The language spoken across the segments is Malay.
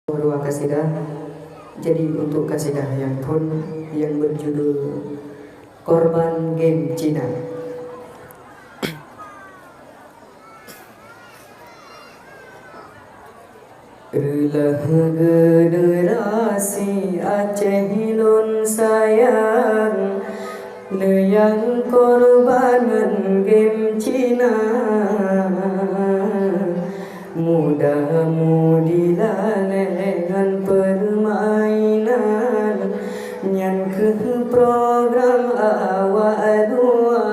Dua kasidah. Jadi untuk kasidah yang pun yang berjudul Korban Game Cina. Relah generasi Aceh lon sayang, yang korban game Cina. Muda-mudi dengan permainan yang ke program awak dua.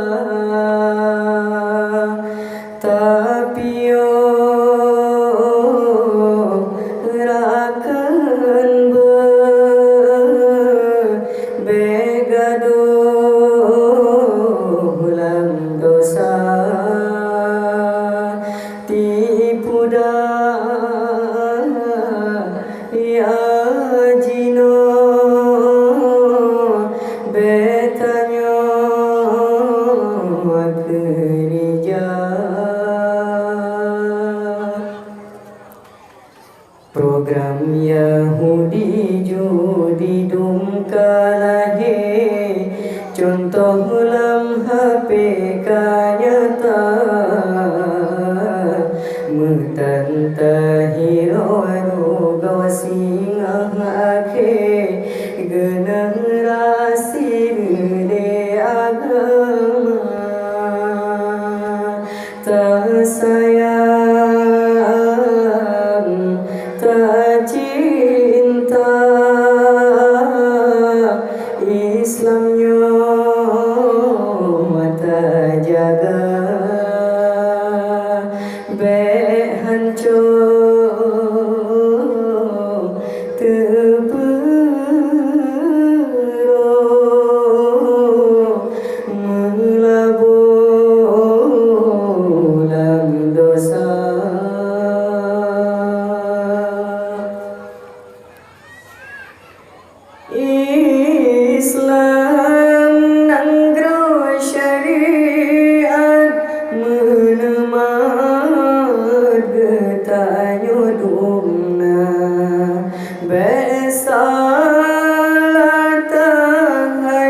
Tapi rakan begaduh ulang dosa, tipu daya jino betanya kerja. Program Yahudi judi dumkalahe, contoh lam HP kanyata. Mutan tahiro gawasing ake, generasi de agama tak sayang, tak cinta Islamnya tak jaga. Hancur terperuk melabur dalam dosa. Islam nanggro syariat menemat getanyo dumna, besalat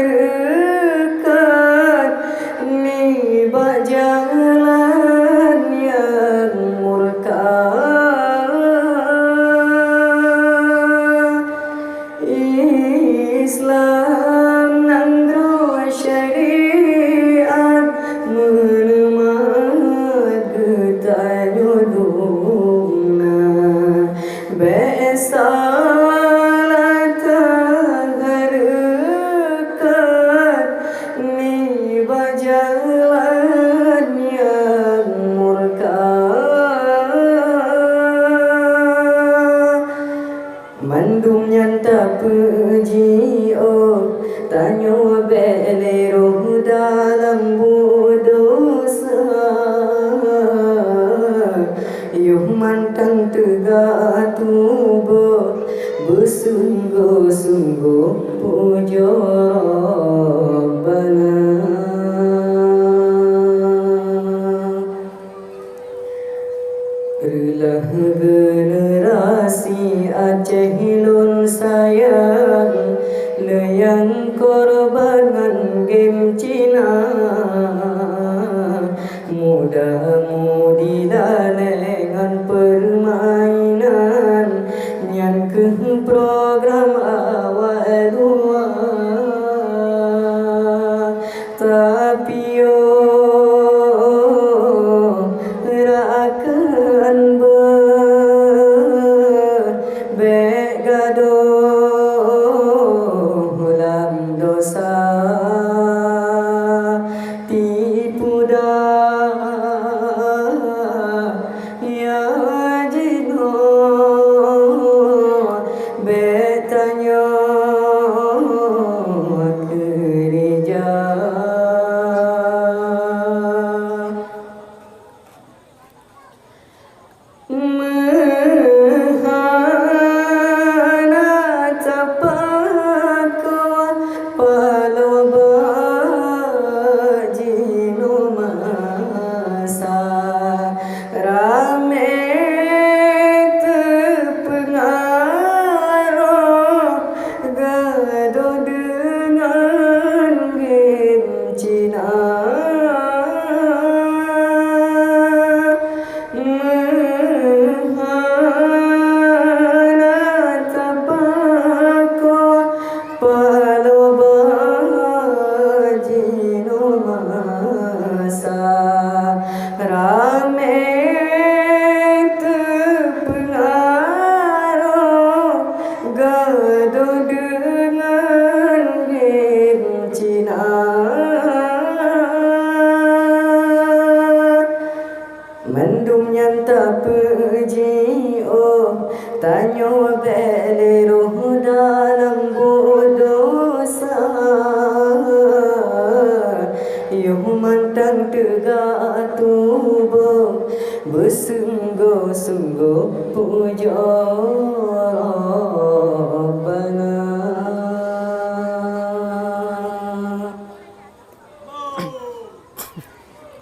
harakat ni jalan yang murka. Islam nanggro syariat menemat getanyo dumna, besalat harakat ni jalan yang murka. Mandum nyanta puji tanyo belero dalam dosa. Yuh mantang tegak tubuh bersungguh-sungguh puja Rabbana. Relah generasi Aceh lon sayang, yang korban game Cina. Muda-mudi dengan permainan yang ke program awal dua. Tapi rakan begaduh ulang dosa, tipu daya jino bele roh dalam dosa Yuh mantang tegak tubuh bersungguh-sungguh puja